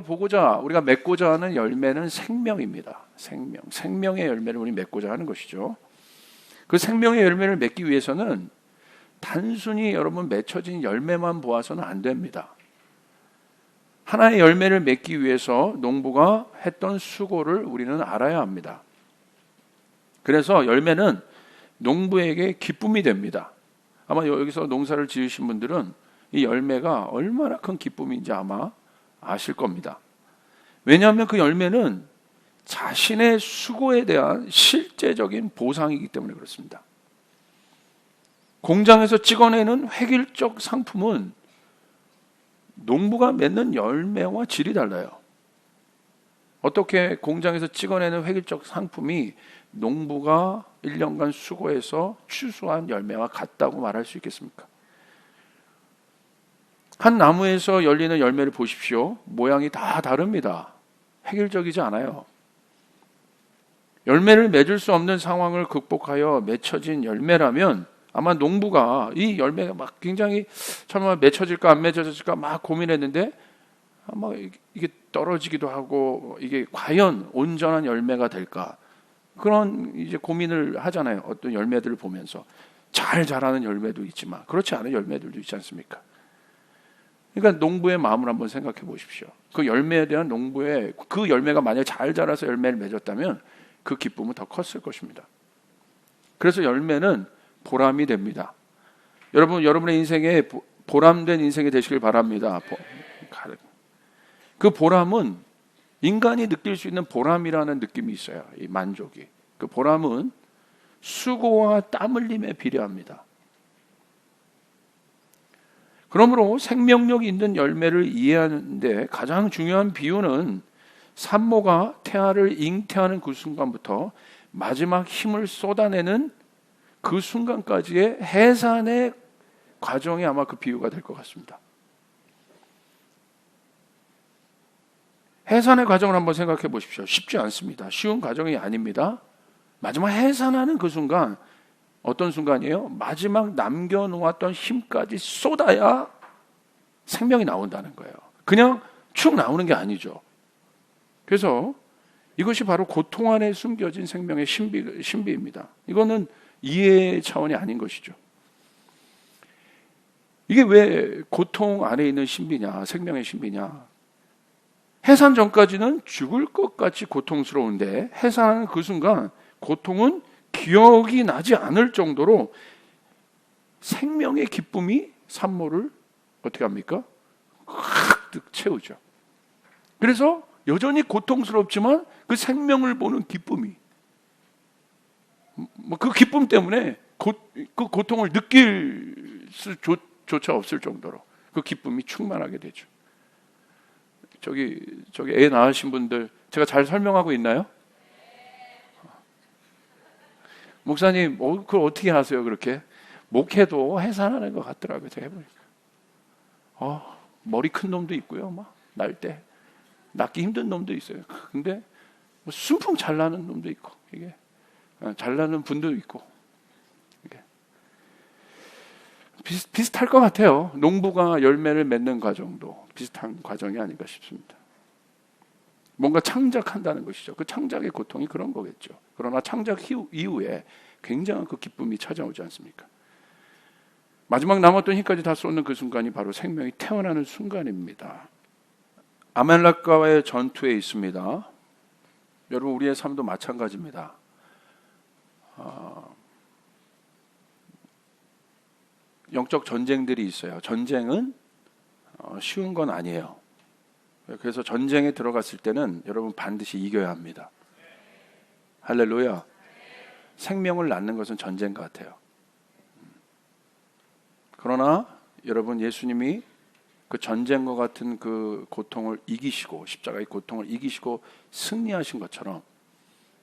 우리가 맺고자 하는 열매는 생명입니다. 생명의 열매를 우리 맺고자 하는 것이죠. 그 생명의 열매를 맺기 위해서는 단순히 여러분 맺혀진 열매만 보아서는 안 됩니다. 하나의 열매를 맺기 위해서 농부가 했던 수고를 우리는 알아야 합니다. 그래서 열매는 농부에게 기쁨이 됩니다. 아마 여기서 농사를 지으신 분들은 이 열매가 얼마나 큰 기쁨인지 아마 아실 겁니다. 왜냐하면 그 열매는 자신의 수고에 대한 실제적인 보상이기 때문에 그렇습니다. 공장에서 찍어내는 획일적 상품은 농부가 맺는 열매와 질이 달라요. 어떻게 공장에서 찍어내는 획일적 상품이 농부가 1년간 수고해서 추수한 열매와 같다고 말할 수 있겠습니까? 한 나무에서 열리는 열매를 보십시오. 모양이 다 다릅니다. 획일적이지 않아요. 열매를 맺을 수 없는 상황을 극복하여 맺혀진 열매라면 아마 농부가 이 열매가 막 굉장히 정말 맺혀질까 안 맺혀질까 막 고민했는데 아마 이게 떨어지기도 하고 이게 과연 온전한 열매가 될까 그런 이제 고민을 하잖아요. 어떤 열매들을 보면서 잘 자라는 열매도 있지만 그렇지 않은 열매들도 있지 않습니까? 그러니까 농부의 마음을 한번 생각해 보십시오. 그 열매에 대한 농부의 그 열매가 만약 잘 자라서 열매를 맺었다면 그 기쁨은 더 컸을 것입니다. 그래서 열매는 보람이 됩니다. 여러분의 인생에 보람된 인생이 되시길 바랍니다. 그 보람은 인간이 느낄 수 있는 보람이라는 느낌이 있어요. 이 만족이. 그 보람은 수고와 땀 흘림에 비례합니다. 그러므로 생명력 있는 열매를 이해하는데 가장 중요한 비유는 산모가 태아를 잉태하는 그 순간부터 마지막 힘을 쏟아내는 그 순간까지의 해산의 과정이 아마 그 비유가 될 것 같습니다. 해산의 과정을 한번 생각해 보십시오. 쉽지 않습니다. 쉬운 과정이 아닙니다. 마지막 해산하는 그 순간 어떤 순간이에요? 마지막 남겨놓았던 힘까지 쏟아야 생명이 나온다는 거예요. 그냥 축 나오는 게 아니죠. 그래서 이것이 바로 고통 안에 숨겨진 생명의 신비입니다. 이거는 이해 차원이 아닌 것이죠. 이게 왜 고통 안에 있는 신비냐, 생명의 신비냐? 해산 전까지는 죽을 것 같이 고통스러운데 해산하는 그 순간 고통은 기억이 나지 않을 정도로 생명의 기쁨이 산모를 어떻게 합니까? 가득 채우죠. 그래서 여전히 고통스럽지만 그 생명을 보는 기쁨이 그 기쁨 때문에 그 고통을 느낄 수조차 없을 정도로 그 기쁨이 충만하게 되죠. 저기 애 낳으신 분들 제가 잘 설명하고 있나요? 목사님, 그걸 어떻게 하세요? 그렇게 목회도 해산하는 것 같더라고요. 제가 해보니까 머리 큰 놈도 있고요, 막 날 때 낳기 힘든 놈도 있어요. 근데 순풍 잘 나는 놈도 있고 이게 잘 나는 분도 있고 이게 비슷할 것 같아요. 농부가 열매를 맺는 과정도 비슷한 과정이 아닌가 싶습니다. 뭔가 창작한다는 것이죠. 그 창작의 고통이 그런 거겠죠. 그러나 창작 이후에 굉장한 그 기쁨이 찾아오지 않습니까? 마지막 남았던 힘까지 다 쏟는 그 순간이 바로 생명이 태어나는 순간입니다. 아말렉과의 전투에 있습니다. 여러분 우리의 삶도 마찬가지입니다. 영적 전쟁들이 있어요. 전쟁은 쉬운 건 아니에요. 그래서 전쟁에 들어갔을 때는 여러분 반드시 이겨야 합니다. 할렐루야. 생명을 낳는 것은 전쟁 같아요. 그러나 여러분 예수님이 그 전쟁과 같은 그 고통을 이기시고 십자가의 고통을 이기시고 승리하신 것처럼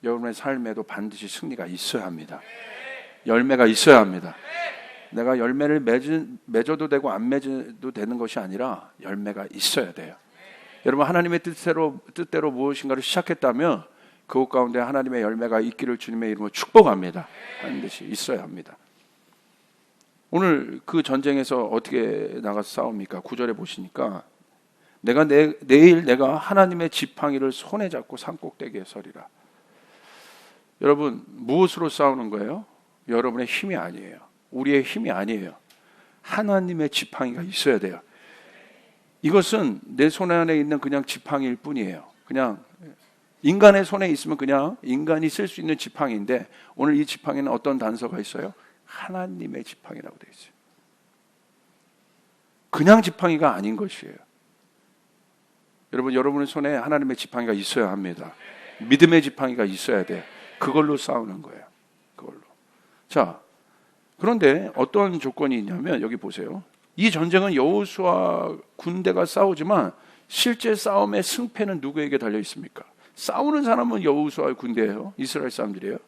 여러분의 삶에도 반드시 승리가 있어야 합니다. 열매가 있어야 합니다. 내가 열매를 맺어도 되고 안 맺어도 되는 것이 아니라 열매가 있어야 돼요. 여러분 하나님의 뜻대로 무엇인가를 시작했다면 그것 가운데 하나님의 열매가 있기를 주님의 이름으로 축복합니다. 반드시 있어야 합니다. 오늘 그 전쟁에서 어떻게 나가서 싸웁니까? 9절에 보시니까 내일 내가 하나님의 지팡이를 손에 잡고 산꼭대기에 서리라. 여러분, 무엇으로 싸우는 거예요? 여러분의 힘이 아니에요. 우리의 힘이 아니에요. 하나님의 지팡이가 있어야 돼요. 이것은 내 손 안에 있는 그냥 지팡이일 뿐이에요. 그냥 인간의 손에 있으면 그냥 인간이 쓸 수 있는 지팡이인데, 오늘 이 지팡이는 어떤 단서가 있어요? 하나님의 지팡이라고 되어 있어요. 그냥 지팡이가 아닌 것이에요. 여러분, 여러분의 손에 하나님의 지팡이가 있어야 합니다. 믿음의 지팡이가 있어야 돼. 그걸로 싸우는 거예요. 그걸로. 자, 그런데 어떤 조건이 있냐면, 여기 보세요. 이 전쟁은 여호수아 군대가 싸우지만 실제 싸움의 승패는 누구에게 달려 있습니까? 싸우는 사람은 여호수아의 군대예요. 이스라엘 사람들이에요.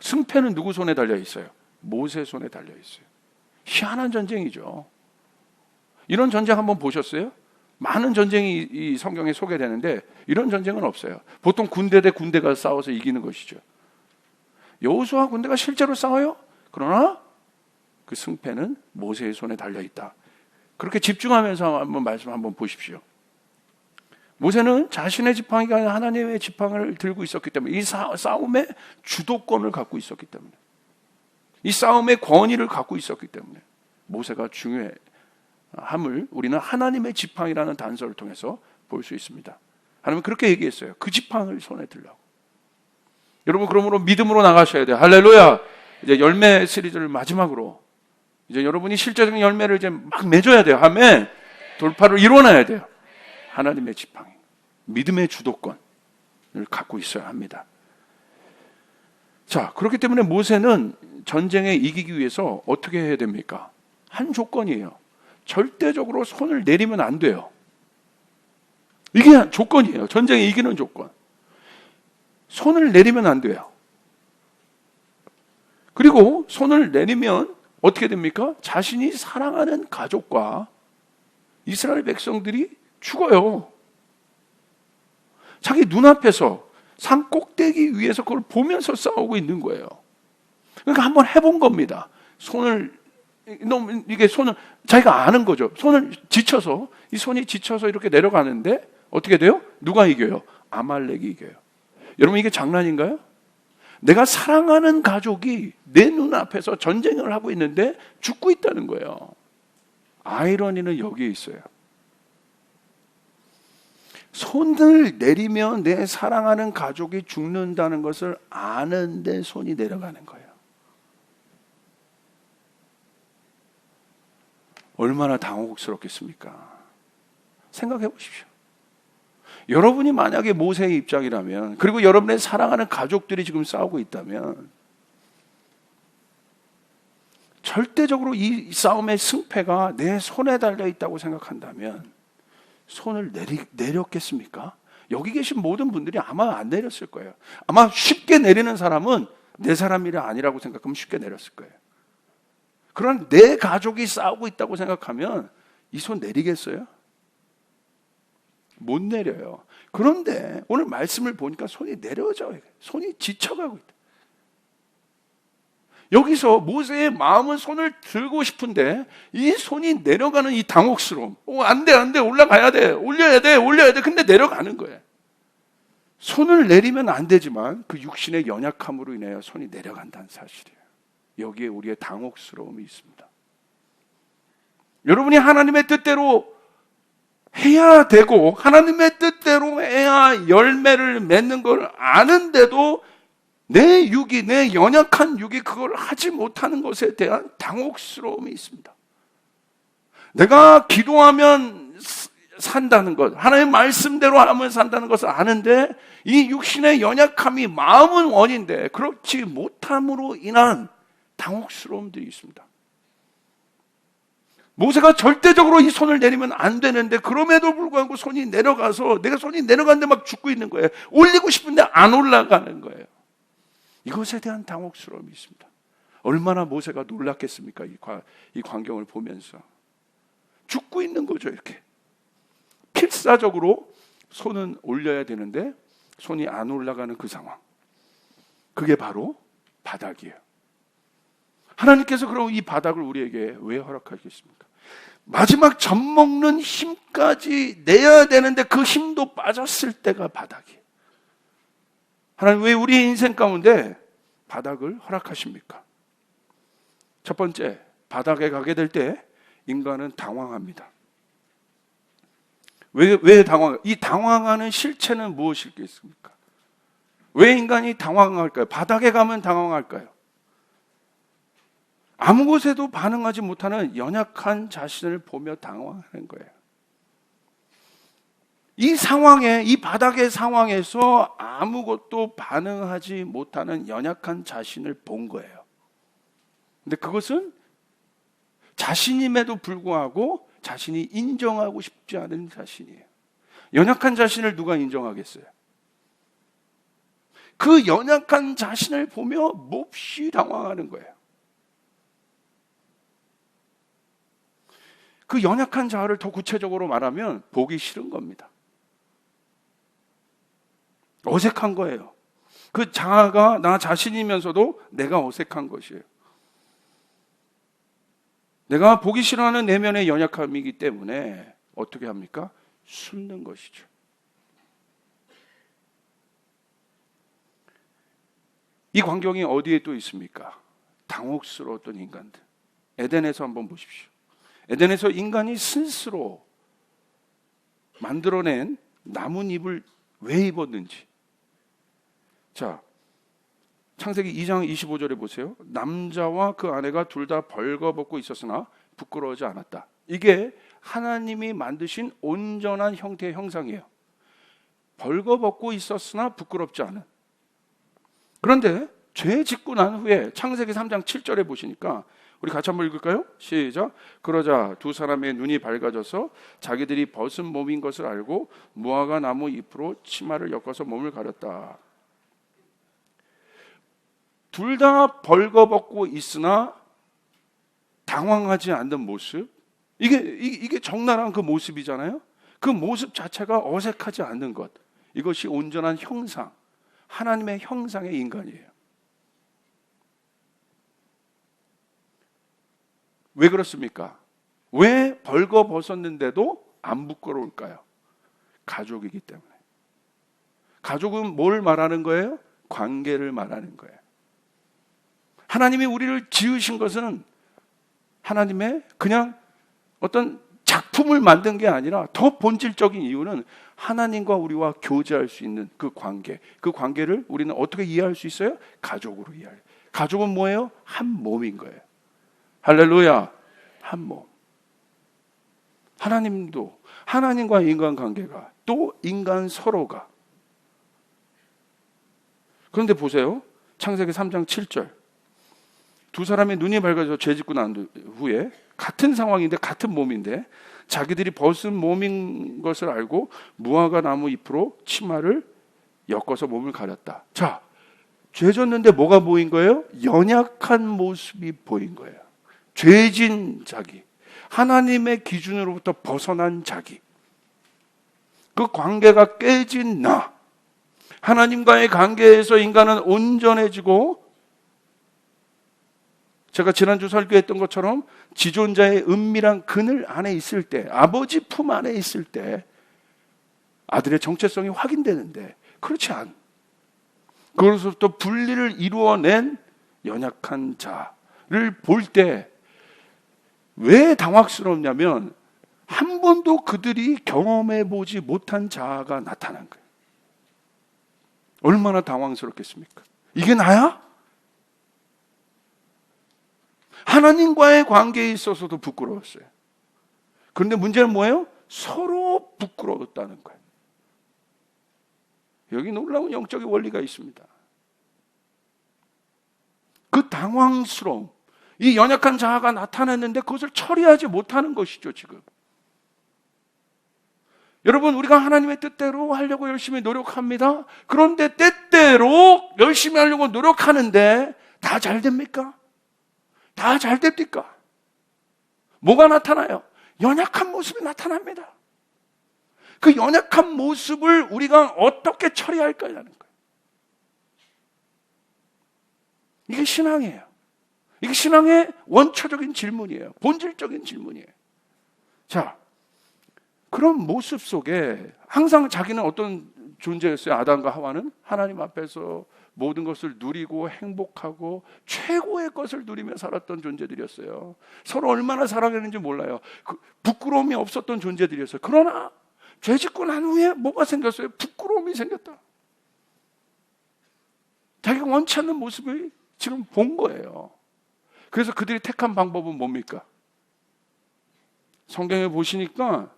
승패는 누구 손에 달려 있어요? 모세 손에 달려 있어요. 희한한 전쟁이죠. 이런 전쟁 한번 보셨어요? 많은 전쟁이 이 성경에 소개되는데 이런 전쟁은 없어요. 보통 군대 대 군대가 싸워서 이기는 것이죠. 여호수아 군대가 실제로 싸워요. 그러나 그 승패는 모세의 손에 달려 있다. 그렇게 집중하면서 한번 말씀 한번 보십시오. 모세는 자신의 지팡이가 아니라 하나님의 지팡이를 들고 있었기 때문에, 이 싸움의 주도권을 갖고 있었기 때문에, 이 싸움의 권위를 갖고 있었기 때문에 모세가 중요함을 우리는 하나님의 지팡이라는 단서를 통해서 볼 수 있습니다. 하나님은 그렇게 얘기했어요. 그 지팡이를 손에 들라고. 여러분, 그러므로 믿음으로 나가셔야 돼요. 할렐루야. 이제 열매 시리즈를 마지막으로, 이제 여러분이 실제적인 열매를 이제 막 맺어야 돼요. 아멘. 돌파를 이뤄내야 돼요. 하나님의 지팡이, 믿음의 주도권을 갖고 있어야 합니다. 자, 그렇기 때문에 모세는 전쟁에 이기기 위해서 어떻게 해야 됩니까? 한 조건이에요. 절대적으로 손을 내리면 안 돼요. 이게 조건이에요. 전쟁에 이기는 조건. 손을 내리면 안 돼요. 그리고 손을 내리면 어떻게 됩니까? 자신이 사랑하는 가족과 이스라엘 백성들이 죽어요. 자기 눈앞에서 산 꼭대기 위에서 그걸 보면서 싸우고 있는 거예요. 그러니까 한번 해본 겁니다. 이게 손을 자기가 아는 거죠. 이 손이 지쳐서 이렇게 내려가는데 어떻게 돼요? 누가 이겨요? 아말렉이 이겨요. 여러분, 이게 장난인가요? 내가 사랑하는 가족이 내 눈앞에서 전쟁을 하고 있는데 죽고 있다는 거예요. 아이러니는 여기에 있어요. 손을 내리면 내 사랑하는 가족이 죽는다는 것을 아는데 손이 내려가는 거예요. 얼마나 당혹스럽겠습니까? 생각해 보십시오. 여러분이 만약에 모세의 입장이라면, 그리고 여러분의 사랑하는 가족들이 지금 싸우고 있다면, 절대적으로 이 싸움의 승패가 내 손에 달려 있다고 생각한다면 손을 내렸겠습니까? 여기 계신 모든 분들이 아마 안 내렸을 거예요. 아마 쉽게 내리는 사람은 내 사람이 아니라고 생각하면 쉽게 내렸을 거예요. 그런 내 가족이 싸우고 있다고 생각하면 이 손 내리겠어요? 못 내려요. 그런데 오늘 말씀을 보니까 손이 내려져요. 손이 지쳐가고 있다. 여기서 모세의 마음은 손을 들고 싶은데 이 손이 내려가는 이 당혹스러움. 안 돼, 올라가야 돼, 올려야 돼. 근데 내려가는 거예요. 손을 내리면 안 되지만 그 육신의 연약함으로 인하여 손이 내려간다는 사실이에요. 여기에 우리의 당혹스러움이 있습니다. 여러분이 하나님의 뜻대로 해야 되고 하나님의 뜻대로 해야 열매를 맺는 걸 아는데도 내 육이, 내 연약한 육이 그걸 하지 못하는 것에 대한 당혹스러움이 있습니다. 내가 기도하면 산다는 것, 하나님의 말씀대로 하면 산다는 것을 아는데 이 육신의 연약함이 마음은 원인데 그렇지 못함으로 인한 당혹스러움들이 있습니다. 모세가 절대적으로 이 손을 내리면 안 되는데 그럼에도 불구하고 손이 내려가서 내가 손이 내려가는데 막 죽고 있는 거예요. 올리고 싶은데 안 올라가는 거예요. 이것에 대한 당혹스러움이 있습니다. 얼마나 모세가 놀랐겠습니까? 이 광경을 보면서. 죽고 있는 거죠, 이렇게. 필사적으로 손은 올려야 되는데 손이 안 올라가는 그 상황. 그게 바로 바닥이에요. 하나님께서 그럼 이 바닥을 우리에게 왜 허락하셨습니까? 마지막 젖먹는 힘까지 내야 되는데 그 힘도 빠졌을 때가 바닥이에요. 하나님 왜 우리 인생 가운데 바닥을 허락하십니까? 첫 번째, 바닥에 가게 될 때 인간은 당황합니다. 왜 이 당황하는 실체는 무엇이겠습니까? 왜 인간이 당황할까요? 바닥에 가면 당황할까요? 아무 곳에도 반응하지 못하는 연약한 자신을 보며 당황하는 거예요. 이 상황에, 이 바닥의 상황에서 아무것도 반응하지 못하는 연약한 자신을 본 거예요. 근데 그것은 자신임에도 불구하고 자신이 인정하고 싶지 않은 자신이에요. 연약한 자신을 누가 인정하겠어요? 그 연약한 자신을 보며 몹시 당황하는 거예요. 그 연약한 자아를 더 구체적으로 말하면 보기 싫은 겁니다. 어색한 거예요. 그 자아가 나 자신이면서도 내가 어색한 것이에요. 내가 보기 싫어하는 내면의 연약함이기 때문에 어떻게 합니까? 숨는 것이죠. 이 광경이 어디에 또 있습니까? 당혹스러웠던 인간들. 에덴에서 한번 보십시오. 에덴에서 인간이 스스로 만들어낸 나뭇잎을 왜 입었는지. 자, 창세기 2장 25절에 보세요. 남자와 그 아내가 둘 다 벌거벗고 있었으나 부끄러워하지 않았다. 이게 하나님이 만드신 온전한 형태의 형상이에요. 벌거벗고 있었으나 부끄럽지 않은. 그런데 죄 짓고 난 후에 창세기 3장 7절에 보시니까 우리 같이 한번 읽을까요? 시작. 그러자 두 사람의 눈이 밝아져서 자기들이 벗은 몸인 것을 알고 무화과 나무 잎으로 치마를 엮어서 몸을 가렸다. 둘 다 벌거벗고 있으나 당황하지 않는 모습. 이게 적나라한 그 모습이잖아요. 그 모습 자체가 어색하지 않는 것. 이것이 온전한 형상, 하나님의 형상의 인간이에요. 왜 그렇습니까? 왜 벌거벗었는데도 안 부끄러울까요? 가족이기 때문에. 가족은 뭘 말하는 거예요? 관계를 말하는 거예요. 하나님이 우리를 지으신 것은 하나님의 그냥 어떤 작품을 만든 게 아니라 더 본질적인 이유는 하나님과 우리와 교제할 수 있는 그 관계. 그 관계를 우리는 어떻게 이해할 수 있어요? 가족으로 이해해요. 가족은 뭐예요? 한 몸인 거예요. 할렐루야. 한 몸. 하나님도 하나님과 인간 관계가 또 인간 서로가. 그런데 보세요. 창세기 3장 7절. 두 사람의 눈이 밝아져 죄 짓고 난 후에 같은 상황인데 같은 몸인데 자기들이 벗은 몸인 것을 알고 무화과 나무 잎으로 치마를 엮어서 몸을 가렸다. 자, 죄 졌는데 뭐가 보인 거예요? 연약한 모습이 보인 거예요. 죄진 자기, 하나님의 기준으로부터 벗어난 자기, 그 관계가 깨진 나. 하나님과의 관계에서 인간은 온전해지고, 제가 지난주 설교했던 것처럼 지존자의 은밀한 그늘 안에 있을 때, 아버지 품 안에 있을 때 아들의 정체성이 확인되는데, 그렇지 않은, 그것으로부터 분리를 이루어낸 연약한 자를 볼 때 왜 당황스럽냐면 한 번도 그들이 경험해보지 못한 자아가 나타난 거예요. 얼마나 당황스럽겠습니까? 이게 나야? 하나님과의 관계에 있어서도 부끄러웠어요. 그런데 문제는 뭐예요? 서로 부끄러웠다는 거예요. 여기 놀라운 영적인 원리가 있습니다. 그 당황스러움, 이 연약한 자아가 나타났는데 그것을 처리하지 못하는 것이죠, 지금. 여러분, 우리가 하나님의 뜻대로 하려고 열심히 노력합니다. 그런데 때때로 열심히 하려고 노력하는데 다 잘 됩니까? 다 잘 됩니까? 뭐가 나타나요? 연약한 모습이 나타납니다. 그 연약한 모습을 우리가 어떻게 처리할까라는 거예요. 이게 신앙이에요. 이게 신앙의 원초적인 질문이에요. 본질적인 질문이에요. 자, 그런 모습 속에 항상 자기는 어떤 존재였어요? 아담과 하와는 하나님 앞에서 모든 것을 누리고 행복하고 최고의 것을 누리며 살았던 존재들이었어요. 서로 얼마나 사랑했는지 몰라요. 부끄러움이 없었던 존재들이었어요. 그러나 죄 짓고 난 후에 뭐가 생겼어요? 부끄러움이 생겼다. 자기가 원치 않는 모습을 지금 본 거예요. 그래서 그들이 택한 방법은 뭡니까? 성경에 보시니까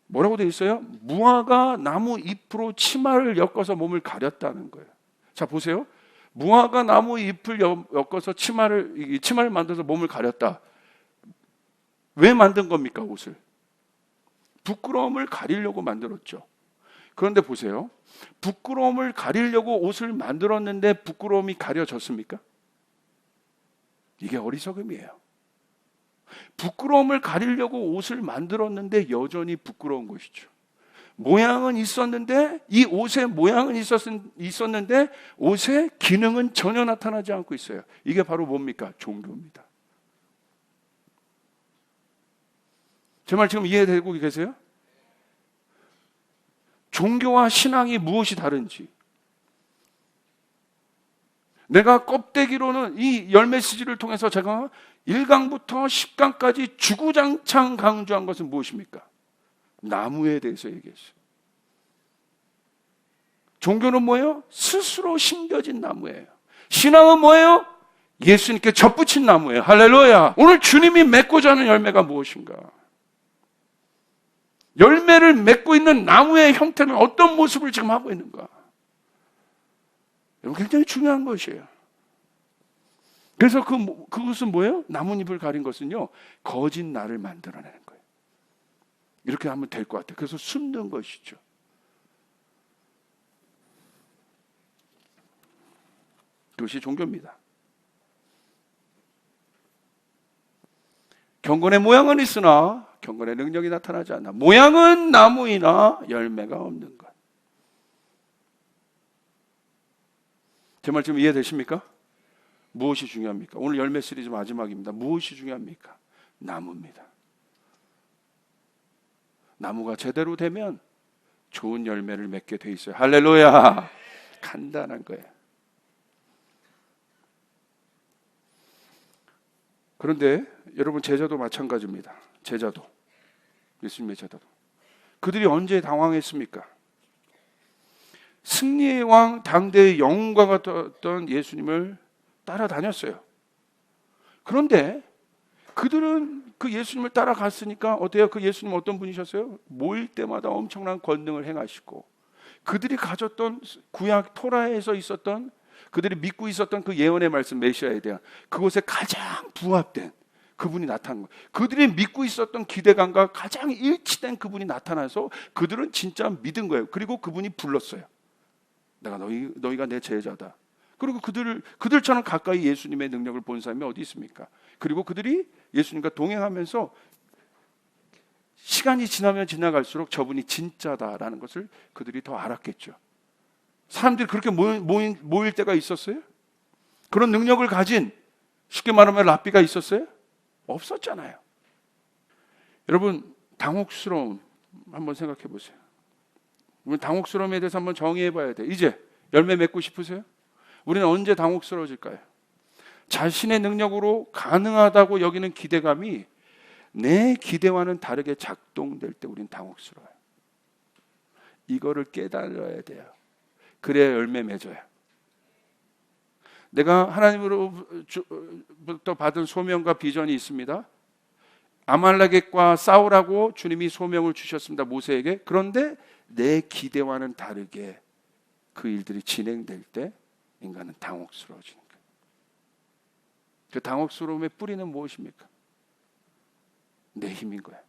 뭐라고 되어 있어요? 무화과 나무 잎으로 치마를 엮어서 몸을 가렸다는 거예요. 자, 보세요. 무화과 나무 잎을 엮어서 치마를 만들어서 몸을 가렸다. 왜 만든 겁니까, 옷을? 부끄러움을 가리려고 만들었죠. 그런데 보세요. 부끄러움을 가리려고 옷을 만들었는데 부끄러움이 가려졌습니까? 이게 어리석음이에요. 부끄러움을 가리려고 옷을 만들었는데 여전히 부끄러운 것이죠. 모양은 있었는데, 이 옷의 모양은 있었는데 옷의 기능은 전혀 나타나지 않고 있어요. 이게 바로 뭡니까? 종교입니다. 제 말 지금 이해되고 계세요? 종교와 신앙이 무엇이 다른지, 내가 껍데기로는 이 열 메시지를 통해서 제가 1강부터 10강까지 주구장창 강조한 것은 무엇입니까? 나무에 대해서 얘기했어요. 종교는 뭐예요? 스스로 심겨진 나무예요. 신앙은 뭐예요? 예수님께 접붙인 나무예요. 할렐루야. 오늘 주님이 맺고자 하는 열매가 무엇인가? 열매를 맺고 있는 나무의 형태는 어떤 모습을 지금 하고 있는가? 이건 굉장히 중요한 것이에요. 그래서 그것은 뭐예요? 나뭇잎을 가린 것은요, 거짓 나를 만들어내는 거예요. 이렇게 하면 될 것 같아요. 그래서 숨는 것이죠. 그것이 종교입니다. 경건의 모양은 있으나 경건의 능력이 나타나지 않나. 모양은 나무이나 열매가 없는 것. 제 말 지금 이해되십니까? 무엇이 중요합니까? 오늘 열매 시리즈 마지막입니다. 무엇이 중요합니까? 나무입니다. 나무가 제대로 되면 좋은 열매를 맺게 돼 있어요. 할렐루야. 간단한 거예요. 그런데 여러분, 제자도 마찬가지입니다. 제자도, 예수님의 제자도, 그들이 언제 당황했습니까? 승리의 왕, 당대의 영웅과 같았던 예수님을 따라다녔어요. 그런데 그들은 그 예수님을 따라갔으니까 어때요? 그 예수님 어떤 분이셨어요? 모일 때마다 엄청난 권능을 행하시고, 그들이 가졌던 구약 토라에서 있었던, 그들이 믿고 있었던 그 예언의 말씀, 메시아에 대한 그곳에 가장 부합된 그분이 나타난 거예요. 그들이 믿고 있었던 기대감과 가장 일치된 그분이 나타나서 그들은 진짜 믿은 거예요. 그리고 그분이 불렀어요. 내가 너희가 내 제자다. 그리고 그들처럼 가까이 예수님의 능력을 본 사람이 어디 있습니까? 그리고 그들이 예수님과 동행하면서 시간이 지나면 지나갈수록 저분이 진짜다라는 것을 그들이 더 알았겠죠. 사람들이 그렇게 모일 때가 있었어요? 그런 능력을 가진, 쉽게 말하면 랍비가 있었어요? 없었잖아요. 여러분, 당혹스러움 한번 생각해 보세요. 우리 당혹스러움에 대해서 한번 정의해 봐야 돼요. 이제 열매 맺고 싶으세요? 우리는 언제 당혹스러워질까요? 자신의 능력으로 가능하다고 여기는 기대감이 내 기대와는 다르게 작동될 때 우리는 당혹스러워요. 이거를 깨달아야 돼요. 그래야 열매 맺어요. 내가 하나님으로부터 받은 소명과 비전이 있습니다. 아말렉과 싸우라고 주님이 소명을 주셨습니다, 모세에게. 그런데 내 기대와는 다르게 그 일들이 진행될 때 인간은 당혹스러워지는 거예요. 그 당혹스러움의 뿌리는 무엇입니까? 내 힘인 거예요.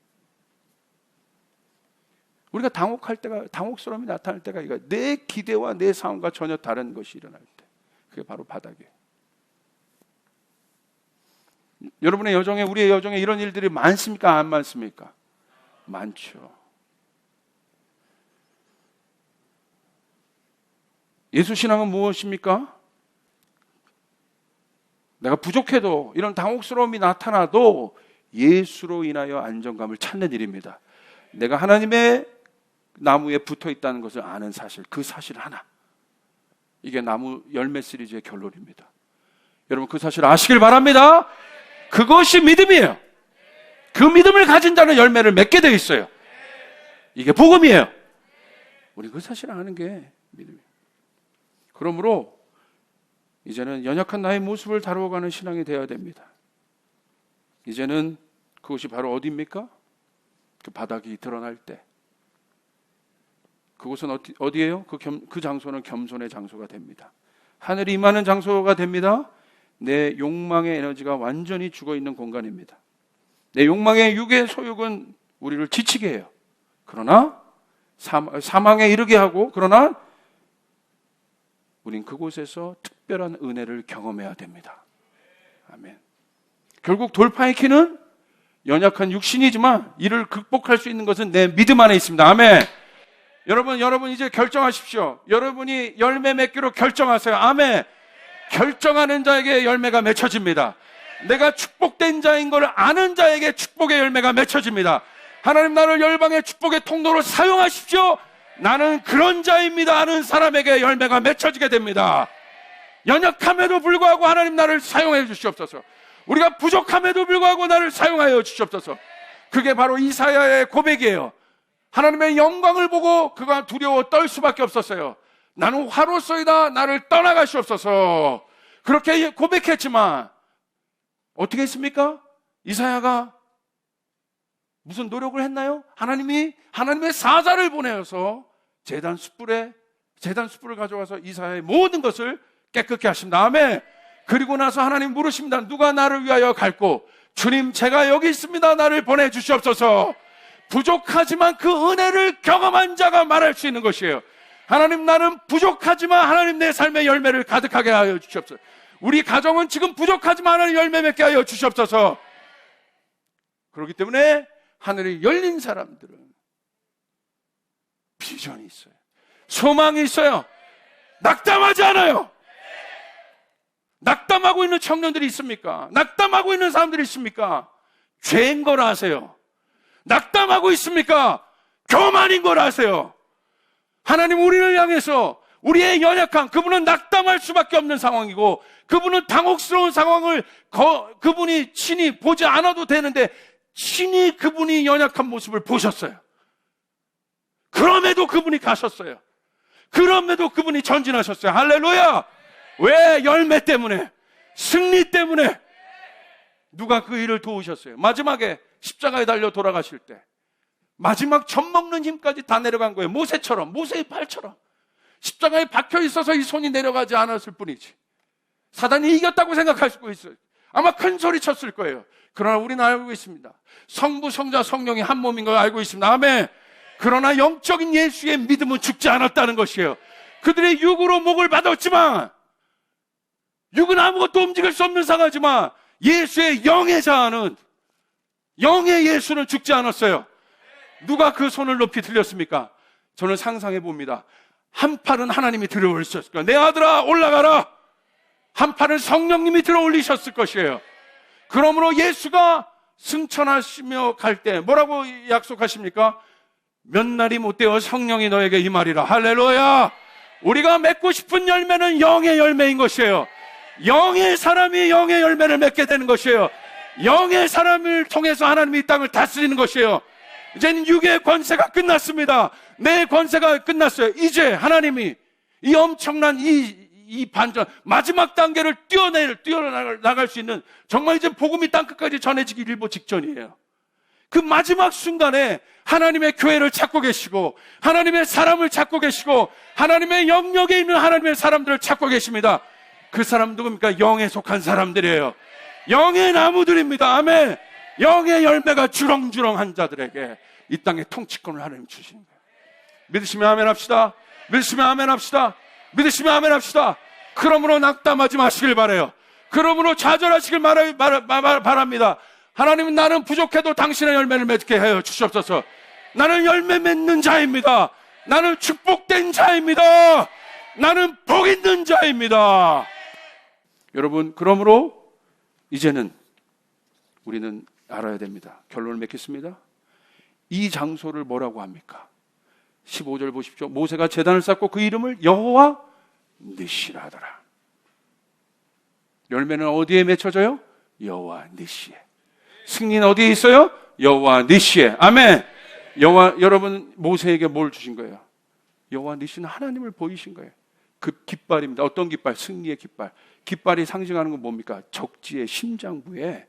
우리가 당혹스러움이 나타날 때가 이거예요. 내 기대와 내 상황과 전혀 다른 것이 일어날 때. 그게 바로 바닥이에요. 여러분의 여정에, 우리의 여정에 이런 일들이 많습니까? 안 많습니까? 많죠. 예수 신앙은 무엇입니까? 내가 부족해도, 이런 당혹스러움이 나타나도 예수로 인하여 안정감을 찾는 일입니다. 내가 하나님의 나무에 붙어 있다는 것을 아는 사실, 그 사실 하나. 이게 나무 열매 시리즈의 결론입니다. 여러분 그 사실 아시길 바랍니다. 그것이 믿음이에요. 그 믿음을 가진 자는 열매를 맺게 되어 있어요. 이게 복음이에요. 우리 그 사실을 아는 게 믿음이에요. 그러므로 이제는 연약한 나의 모습을 다루어가는 신앙이 되어야 됩니다. 이제는 그것이 바로 어디입니까? 그 바닥이 드러날 때. 그곳은 어디예요? 그 장소는 겸손의 장소가 됩니다. 하늘이 임하는 장소가 됩니다. 내 욕망의 에너지가 완전히 죽어있는 공간입니다. 내 욕망의 육의 소욕은 우리를 지치게 해요. 그러나 사망에 이르게 하고, 그러나 우린 그곳에서 특별한 은혜를 경험해야 됩니다. 아멘. 결국 돌파의 키는 연약한 육신이지만 이를 극복할 수 있는 것은 내 믿음 안에 있습니다. 아멘. 여러분 이제 결정하십시오. 여러분이 열매 맺기로 결정하세요. 아멘. 결정하는 자에게 열매가 맺혀집니다. 내가 축복된 자인 걸 아는 자에게 축복의 열매가 맺혀집니다. 하나님 나를 열방의 축복의 통로로 사용하십시오. 나는 그런 자입니다 하는 사람에게 열매가 맺혀지게 됩니다. 연약함에도 불구하고 하나님 나를 사용해 주시옵소서. 우리가 부족함에도 불구하고 나를 사용하여 주시옵소서. 그게 바로 이사야의 고백이에요. 하나님의 영광을 보고 그가 두려워 떨 수밖에 없었어요. 나는 화로소이다, 나를 떠나가시옵소서. 그렇게 고백했지만 어떻게 했습니까? 이사야가 무슨 노력을 했나요? 하나님의 사자를 보내어서 제단 숯불을 가져와서 이사야의 모든 것을 깨끗게 하십니다. 아멘. 그리고 나서 하나님 물으십니다. 누가 나를 위하여 갈고? 주님, 제가 여기 있습니다. 나를 보내주시옵소서. 부족하지만 그 은혜를 경험한 자가 말할 수 있는 것이에요. 하나님, 나는 부족하지만 하나님 내 삶의 열매를 가득하게 하여 주시옵소서. 우리 가정은 지금 부족하지만 하나님 열매 맺게 하여 주시옵소서. 그렇기 때문에 하늘이 열린 사람들은 비전이 있어요. 소망이 있어요. 낙담하지 않아요. 낙담하고 있는 청년들이 있습니까? 낙담하고 있는 사람들이 있습니까? 죄인 걸 아세요. 낙담하고 있습니까? 교만인 걸 아세요. 하나님 우리를 향해서 우리의 연약함, 그분은 낙담할 수밖에 없는 상황이고, 그분은 당혹스러운 상황을 그분이 친히 보지 않아도 되는데 친히 그분이 연약한 모습을 보셨어요. 그럼에도 그분이 가셨어요. 그럼에도 그분이 전진하셨어요. 할렐루야. 왜? 열매 때문에, 승리 때문에. 누가 그 일을 도우셨어요. 마지막에 십자가에 달려 돌아가실 때 마지막 젖 먹는 힘까지 다 내려간 거예요. 모세의 팔처럼 십자가에 박혀 있어서 이 손이 내려가지 않았을 뿐이지. 사단이 이겼다고 생각할 수 있어요. 아마 큰 소리 쳤을 거예요. 그러나 우리는 알고 있습니다. 성부, 성자, 성령이 한 몸인 걸 알고 있습니다. 아멘. 그러나 영적인 예수의 믿음은 죽지 않았다는 것이에요. 그들의 육으로 목을 받았지만, 육은 아무것도 움직일 수 없는 상하지만 예수의 영의 자아는, 영의 예수는 죽지 않았어요. 누가 그 손을 높이 들렸습니까? 저는 상상해 봅니다. 한 팔은 하나님이 들어 올리셨을 거예요. 내 아들아 올라가라. 한 팔은 성령님이 들어 올리셨을 것이에요. 그러므로 예수가 승천하시며 갈 때 뭐라고 약속하십니까? 몇 날이 못되어 성령이 너에게 임하리라. 할렐루야. 우리가 맺고 싶은 열매는 영의 열매인 것이에요. 영의 사람이 영의 열매를 맺게 되는 것이에요. 영의 사람을 통해서 하나님이 이 땅을 다스리는 것이에요. 이제는 육의 권세가 끝났습니다. 내 권세가 끝났어요. 이제 하나님이 이 엄청난 이 반전, 마지막 단계를 뛰어나갈 수 있는, 정말 이제 복음이 땅끝까지 전해지기 일보 직전이에요. 그 마지막 순간에 하나님의 교회를 찾고 계시고, 하나님의 사람을 찾고 계시고, 하나님의 영역에 있는 하나님의 사람들을 찾고 계십니다. 그 사람 누굽니까? 영에 속한 사람들이에요. 영의 나무들입니다. 아멘. 영의 열매가 주렁주렁한 자들에게 이 땅의 통치권을 하나님 주시는 거예요. 믿으시면 아멘 합시다. 믿으시면 아멘 합시다. 믿으시면 아멘 합시다. 그러므로 낙담하지 마시길 바라요. 그러므로 좌절하시길 바랍니다. 하나님은 나는 부족해도 당신의 열매를 맺게 하여 주시옵소서. 나는 열매 맺는 자입니다. 나는 축복된 자입니다. 나는 복 있는 자입니다. 여러분, 그러므로 이제는 우리는 알아야 됩니다. 결론을 맺겠습니다. 이 장소를 뭐라고 합니까? 15절 보십시오. 모세가 제단을 쌓고 그 이름을 여호와 니시라 하더라. 열매는 어디에 맺혀져요? 여호와 니시에. 승리는 어디에 있어요? 여호와 니시에. 아멘. 여러분 모세에게 뭘 주신 거예요? 여호와 니시는 하나님을 보이신 거예요. 그 깃발입니다. 어떤 깃발? 승리의 깃발. 깃발이 상징하는 건 뭡니까? 적지의 심장부에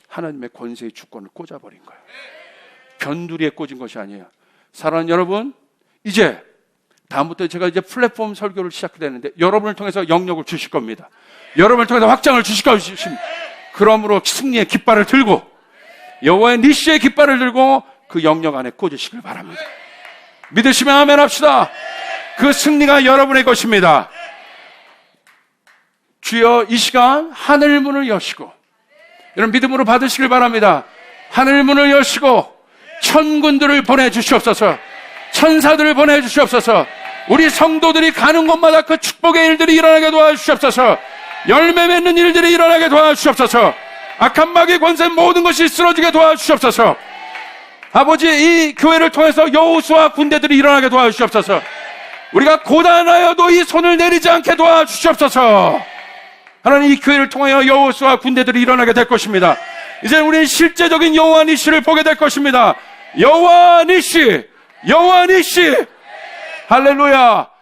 하나님의 권세의 주권을 꽂아버린 거예요. 변두리에 꽂은 것이 아니에요. 사랑하는 여러분, 이제 다음부터 제가 이제 플랫폼 설교를 시작해야 되는데 여러분을 통해서 영역을 주실 겁니다. 여러분을 통해서 확장을 주실 것입니다. 그러므로 승리의 깃발을 들고 여호와의 니시의 깃발을 들고 그 영역 안에 꽂으시길 바랍니다. 믿으시면 아멘 합시다. 그 승리가 여러분의 것입니다. 주여 이 시간 하늘 문을 여시고 여러분 믿음으로 받으시길 바랍니다. 하늘 문을 여시고 천군들을 보내주시옵소서. 천사들을 보내주시옵소서. 우리 성도들이 가는 곳마다 그 축복의 일들이 일어나게 도와주시옵소서. 열매 맺는 일들이 일어나게 도와주시옵소서. 악한 마귀의 권세 모든 것이 쓰러지게 도와주시옵소서. 아버지 이 교회를 통해서 여호수아 군대들이 일어나게 도와주시옵소서. 우리가 고단하여도 이 손을 내리지 않게 도와주시옵소서. 하나님 이 교회를 통하여 여호수아 군대들이 일어나게 될 것입니다. 이제 우리는 실제적인 여호와 니시를 보게 될 것입니다. 여호와 니시, 여호와 니시. 할렐루야.